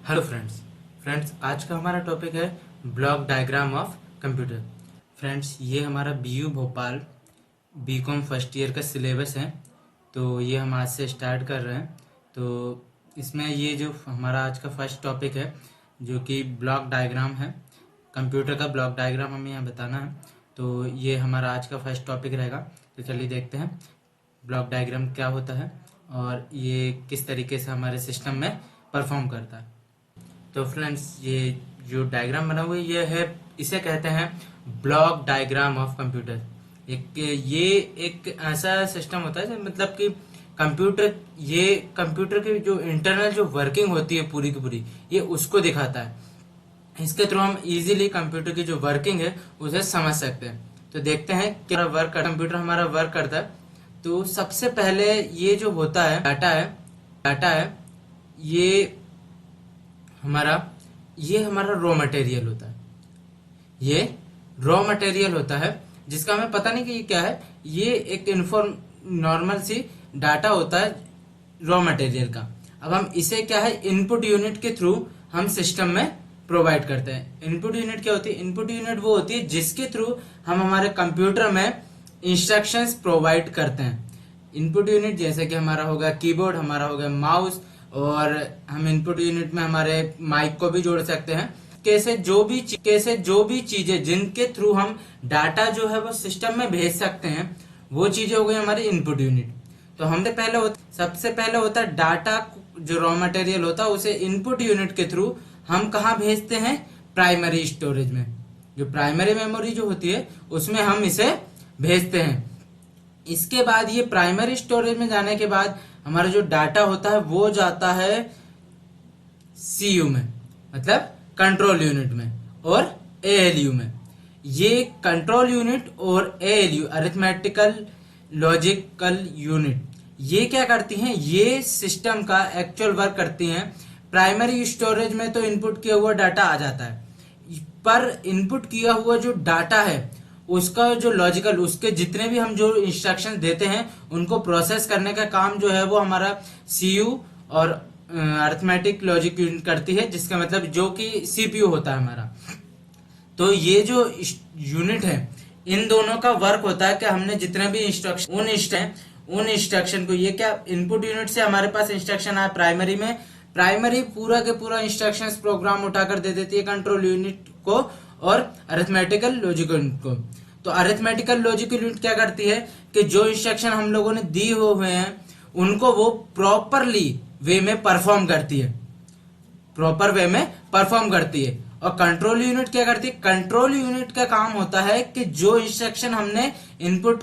Hello friends आज का हमारा टॉपिक है block diagram of computer. Friends ये हमारा बीयू भोपाल बीकॉम फर्स्ट ईयर का सिलेबस है, तो ये हम आज से स्टार्ट कर रहे हैं। तो इसमें ये जो हमारा आज का फर्स्ट टॉपिक है जो कि ब्लॉक डायग्राम है, कंप्यूटर का ब्लॉक डायग्राम हमें यहाँ बताना है। तो ये हमारा आज का फर्स्ट टॉपिक रहेगा। तो चलिए देखते हैं ब्लॉक डायग्राम क्या होता है और ये किस तरीके से हमारे सिस्टम में परफॉर्म करता है। तो फ्रेंड्स ये जो डायग्राम बना हुआ है ये है, इसे कहते हैं ब्लॉक डायग्राम ऑफ कंप्यूटर। ये एक ऐसा सिस्टम होता है मतलब कि कंप्यूटर की जो इंटरनल जो वर्किंग होती है पूरी की पूरी, ये उसको दिखाता है। इसके थ्रू हम इजीली कंप्यूटर की जो वर्किंग है उसे समझ सकते हैं। तो देखते हैं क्या कंप्यूटर हमारा वर्क करता है। तो सबसे पहले ये जो होता है डाटा है ये हमारा रॉ मटेरियल होता है। ये रॉ मटेरियल होता है जिसका हमें पता नहीं कि ये क्या है। ये एक नॉर्मल सी डाटा होता है रॉ मटेरियल का। अब हम इसे क्या है इनपुट यूनिट के थ्रू हम सिस्टम में प्रोवाइड करते हैं। इनपुट यूनिट क्या होती है? इनपुट यूनिट वो होती है जिसके थ्रू हम हमारे कंप्यूटर में इंस्ट्रक्शंस प्रोवाइड करते हैं। इनपुट यूनिट जैसे कि हमारा होगा कीबोर्ड, हमारा होगा माउस, और हम इनपुट यूनिट में हमारे माइक को भी जोड़ सकते हैं। कैसे जो भी चीजें जिनके थ्रू हम डाटा जो है वो सिस्टम में भेज सकते हैं, वो चीजें हो गई हमारी इनपुट यूनिट। तो सबसे पहले होता है डाटा, जो रॉ मटेरियल होता है उसे इनपुट यूनिट के थ्रू हम कहाँ भेजते हैं? प्राइमरी स्टोरेज में। जो प्राइमरी मेमोरी जो होती है उसमें हम इसे भेजते हैं। इसके बाद ये प्राइमरी स्टोरेज में जाने के बाद हमारा जो डाटा होता है वो जाता है सीयू में, मतलब कंट्रोल यूनिट में, और एएलयू में। ये कंट्रोल यूनिट और एएलयू, अरिथमेटिकल लॉजिकल यूनिट, ये क्या करती हैं? ये सिस्टम का एक्चुअल वर्क करती हैं। प्राइमरी स्टोरेज में तो इनपुट किया हुआ डाटा आ जाता है, पर इनपुट किया हुआ जो डाटा है उसका जो लॉजिकल, उसके जितने भी हम जो इंस्ट्रक्शन देते हैं उनको प्रोसेस करने का काम जो है वो हमारा सीयू और अरिथमेटिक लॉजिक यूनिट करती है, जिसका मतलब जो कि सीपीयू होता है हमारा। तो ये जो यूनिट है इन दोनों का वर्क होता है कि हमने जितने भी उन इंस्ट्रक्शन को, ये क्या इनपुट यूनिट से हमारे पास इंस्ट्रक्शन आया प्राइमरी में, प्राइमरी पूरा के पूरा इंस्ट्रक्शंस प्रोग्राम उठाकर दे देती है कंट्रोल यूनिट को और अरिथमेटिकल लॉजिक यूनिट को। तो अरिथमेटिकल लॉजिक यूनिट क्या करती है कि जो इंस्ट्रक्शन हम लोगों ने दी हुए हैं उनको वो प्रॉपरली वे में परफॉर्म करती है, प्रॉपर वे में परफॉर्म करती है। और कंट्रोल यूनिट क्या करती है? कंट्रोल यूनिट का काम होता है कि जो इंस्ट्रक्शन हमने इनपुट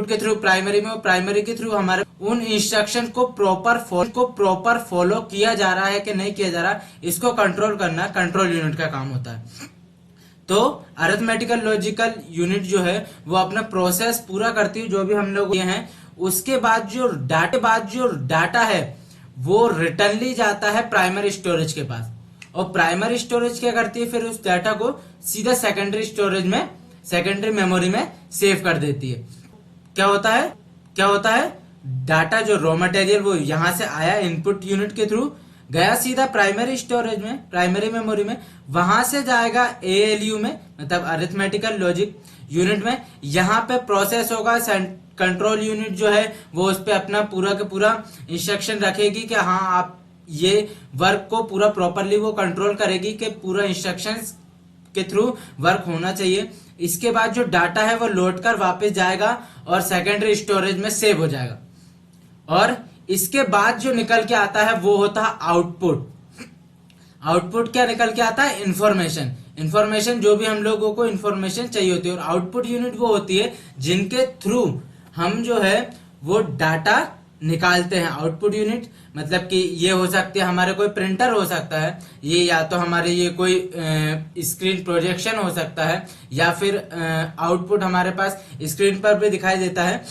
के थ्रू प्राइमरी में और प्राइमरी के थ्रू हमारे उन इंस्ट्रक्शन को प्रॉपर फॉलो किया जा रहा है कि नहीं किया जा रहा, इसको कंट्रोल करना कंट्रोल यूनिट का काम होता है। तो अरिथमेटिकल लॉजिकल यूनिट जो है वो अपना प्रोसेस पूरा करती है जो भी हम लोग ये हैं। उसके बाद जो डाटा है वो रिटर्नली जाता है प्राइमरी स्टोरेज के पास, और प्राइमरी स्टोरेज क्या करती है? फिर उस डाटा को सीधा सेकेंडरी मेमोरी में सेव कर देती है। क्या होता है डाटा जो रॉ मटेरियल वो यहां से आया इनपुट यूनिट के थ्रू, गया सीधा प्राइमरी स्टोरेज में, प्राइमरी मेमोरी में, वहां से जाएगा एएलयू में, मतलब अरिथमेटिकल लॉजिक यूनिट में। यहां पे प्रोसेस होगा, कंट्रोल यूनिट जो है वो उस पे अपना पूरा के पूरा इंस्ट्रक्शन रखेगी कि हाँ आप ये वर्क को पूरा प्रॉपरली वो कंट्रोल करेगी कि पूरा इंस्ट्रक्शंस के थ्रू वर्क होना चाहिए। इसके बाद जो डाटा है वो लौट कर वापस जाएगा और सेकेंडरी स्टोरेज में सेव हो जाएगा। और इसके बाद जो निकल के आता है वो होता है आउटपुट क्या निकल के आता है? इंफॉर्मेशन जो भी हम लोगों को इंफॉर्मेशन चाहिए होती है। और आउटपुट यूनिट वो होती है जिनके थ्रू हम जो है वो डाटा निकालते हैं। आउटपुट यूनिट मतलब कि ये हो सकती है हमारे कोई प्रिंटर हो सकता है, ये या तो हमारे ये कोई स्क्रीन प्रोजेक्शन हो सकता है, या फिर आउटपुट हमारे पास स्क्रीन पर भी दिखाई देता है।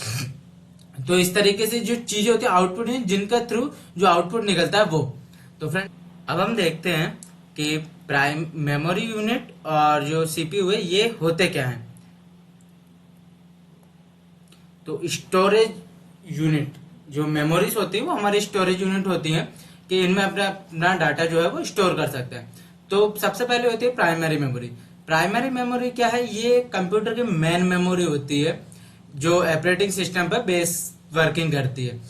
तो इस तरीके से जो चीजें होती है आउटपुट यूनिट, जिनका थ्रू जो आउटपुट निकलता है वो। तो फ्रेंड अब हम देखते हैं कि प्राइम मेमोरी यूनिट और जो सीपीयू है ये होते क्या हैं। तो स्टोरेज यूनिट जो मेमोरीज होती है वो हमारी स्टोरेज यूनिट होती है। कि इनमें अपना डाटा जो है वो स्टोर कर सकते हैं। तो सबसे पहले होती है प्राइमरी मेमोरी। प्राइमरी मेमोरी क्या है? ये कंप्यूटर की मेन मेमोरी होती है जो ऑपरेटिंग सिस्टम पर बेस वर्किंग करती है,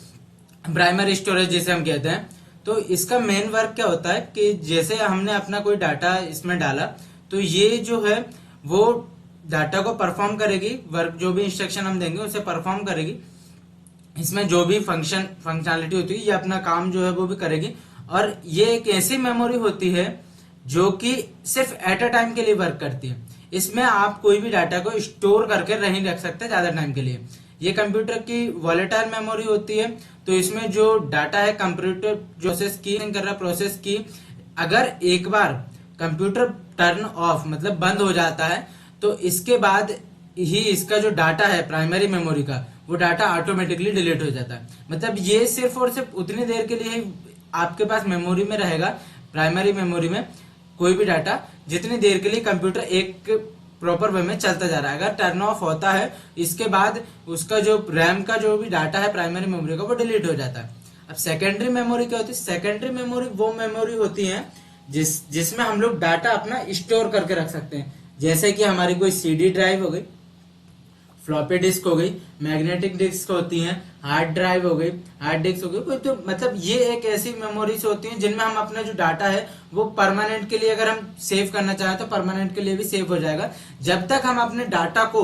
प्राइमरी स्टोरेज जिसे हम कहते हैं। तो इसका मेन वर्क क्या होता है कि जैसे हमने अपना कोई डाटा इसमें डाला तो ये जो है वो डाटा को परफॉर्म करेगी, वर्क जो भी इंस्ट्रक्शन हम देंगे उसे परफॉर्म करेगी। इसमें जो भी फंक्शनैलिटी होती है ये अपना काम जो है वो भी करेगी। और ये एक ऐसी मेमोरी होती है जो कि सिर्फ एट अ टाइम के लिए वर्क करती है। इसमें आप कोई भी डाटा को स्टोर करके नहीं रख सकते ज्यादा टाइम के लिए। ये कंप्यूटर की वॉलेटाइल मेमोरी होती है। तो इसमें जो डाटा है कंप्यूटर प्रोसेस की कर रहा प्रोसेस की, अगर एक बार कंप्यूटर टर्न ऑफ मतलब बंद हो जाता है तो इसके बाद ही इसका जो डाटा है प्राइमरी मेमोरी का वो डाटा ऑटोमेटिकली डिलीट हो जाता है। मतलब ये सिर्फ और सिर्फ उतनी देर के लिए ही आपके पास मेमोरी में रहेगा, प्राइमरी मेमोरी में कोई भी डाटा, जितनी देर के लिए कंप्यूटर एक प्रॉपर वे में चलता जा रहा है। अगर टर्न ऑफ होता है इसके बाद उसका जो रैम का जो भी डाटा है प्राइमरी मेमोरी का वो डिलीट हो जाता है। अब सेकेंडरी मेमोरी क्या होती है? सेकेंडरी मेमोरी वो मेमोरी होती है जिसमें हम लोग डाटा अपना स्टोर करके रख सकते हैं। जैसे कि हमारी कोई सीडी ड्राइव हो गई, फ्लॉपी डिस्क हो गई, मैग्नेटिक डिस्क होती हैं, हार्ड ड्राइव हो गई, हार्ड डिस्क हो गई। तो मतलब ये एक ऐसी मेमोरीज होती हैं जिनमें हम अपना जो डाटा है वो परमानेंट के लिए अगर हम सेव करना चाहें तो परमानेंट के लिए भी सेव हो जाएगा। जब तक हम अपने डाटा को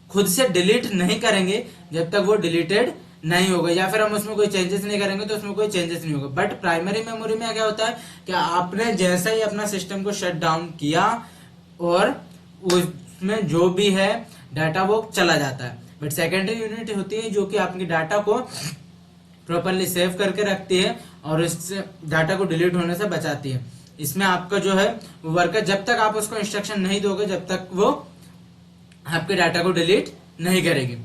खुद से डिलीट नहीं करेंगे जब तक वो डिलीटेड नहीं होगा, या फिर हम उसमें कोई चेंजेस नहीं करेंगे तो उसमें कोई चेंजेस नहीं होगा। बट प्राइमरी मेमोरी में क्या होता है कि आपने जैसे ही अपना सिस्टम को शट डाउन किया और उसमें जो भी है डाटा वो चला जाता है। बट सेकेंडरी यूनिट होती है जो कि आपके डाटा को प्रॉपरली सेव करके रखती है और इस डाटा को डिलीट होने से बचाती है। इसमें आपका जो है वर्कर जब तक आप उसको इंस्ट्रक्शन नहीं दोगे जब तक वो आपके डाटा को डिलीट नहीं करेगी।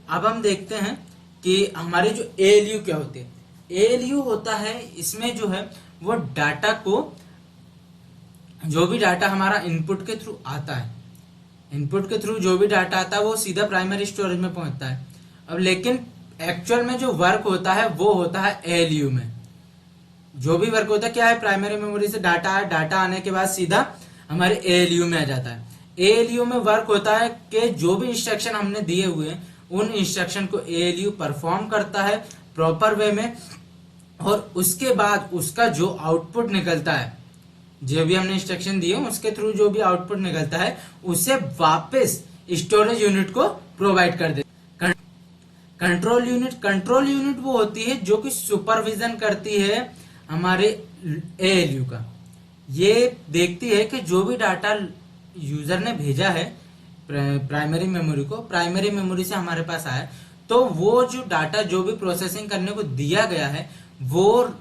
अब हम देखते हैं कि हमारी जो ALU क्या होती है। ALU होता है इसमें जो है वो डाटा को, जो भी डाटा हमारा इनपुट के थ्रू आता है, इनपुट के थ्रू जो भी डाटा आता है वो सीधा प्राइमरी स्टोरेज में पहुंचता है। अब लेकिन एक्चुअल में जो वर्क होता है वो होता है ALU में। जो भी वर्क होता है क्या है, प्राइमरी मेमोरी से डाटा है, डाटा आने के बाद सीधा हमारे ALU में आ जाता है। ALU में वर्क होता है कि जो भी इंस्ट्रक्शन हमने दिए हुए हैं उन इंस्ट्रक्शन को ALU परफॉर्म करता है प्रॉपर वे में, और उसके बाद उसका जो आउटपुट निकलता है, जो भी हमने इंस्ट्रक्शन दिए उसके थ्रू जो भी आउटपुट निकलता है उसे वापस स्टोरेज यूनिट को प्रोवाइड कर दे। कंट्रोल यूनिट वो होती है जो कि सुपरविजन करती है हमारे ALU का। ये देखती है कि जो भी डाटा यूजर ने भेजा है प्राइमरी मेमोरी को, प्राइमरी मेमोरी से हमारे पास आया, तो वो जो डाटा जो भी प्रोसेसिंग करने को दिया गया है वो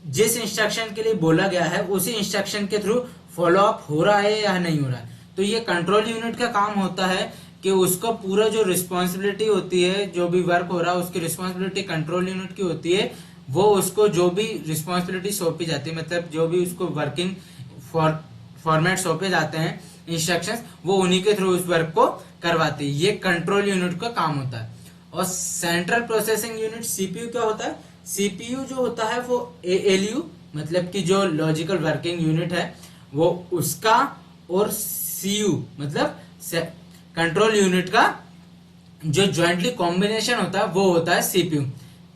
जिस इंस्ट्रक्शन के लिए बोला गया है उसी इंस्ट्रक्शन के थ्रू फॉलो अप हो रहा है या नहीं हो रहा है। तो ये कंट्रोल यूनिट का काम होता है कि उसको पूरा जो रिस्पॉन्सिबिलिटी होती है, जो भी वर्क हो रहा है उसकी रिस्पॉन्सिबिलिटी कंट्रोल यूनिट की होती है। वो उसको जो भी रिस्पॉन्सिबिलिटी सौंपी जाती है, मतलब जो भी उसको वर्किंग फॉर्मेट सौंपे जाते हैं इंस्ट्रक्शंस, वो उन्हीं के थ्रू उस वर्क को करवाती है। ये कंट्रोल यूनिट का काम होता है। और सेंट्रल प्रोसेसिंग यूनिट CPU क्या होता है? CPU जो होता है वो ALU मतलब कि जो लॉजिकल वर्किंग यूनिट है वो उसका, और CU मतलब कंट्रोल यूनिट का जो ज्वाइंटली कॉम्बिनेशन होता है वो होता है CPU।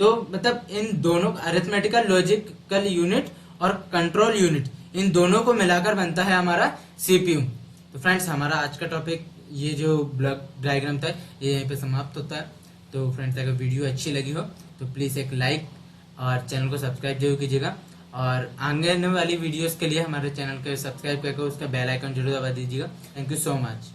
तो मतलब इन दोनों अरिथमेटिकल लॉजिकल यूनिट और कंट्रोल यूनिट, इन दोनों को मिलाकर बनता है हमारा CPU। तो फ्रेंड्स हमारा आज का टॉपिक ये जो ब्लॉक डायग्राम था ये यहीं पे समाप्त होता है। तो फ्रेंड्स अगर वीडियो अच्छी लगी हो तो प्लीज़ एक लाइक और चैनल को सब्सक्राइब जरूर कीजिएगा, और आने वाली वीडियोस के लिए हमारे चैनल को सब्सक्राइब करके उसका बेल आइकन जरूर दबा दीजिएगा। Thank you so much.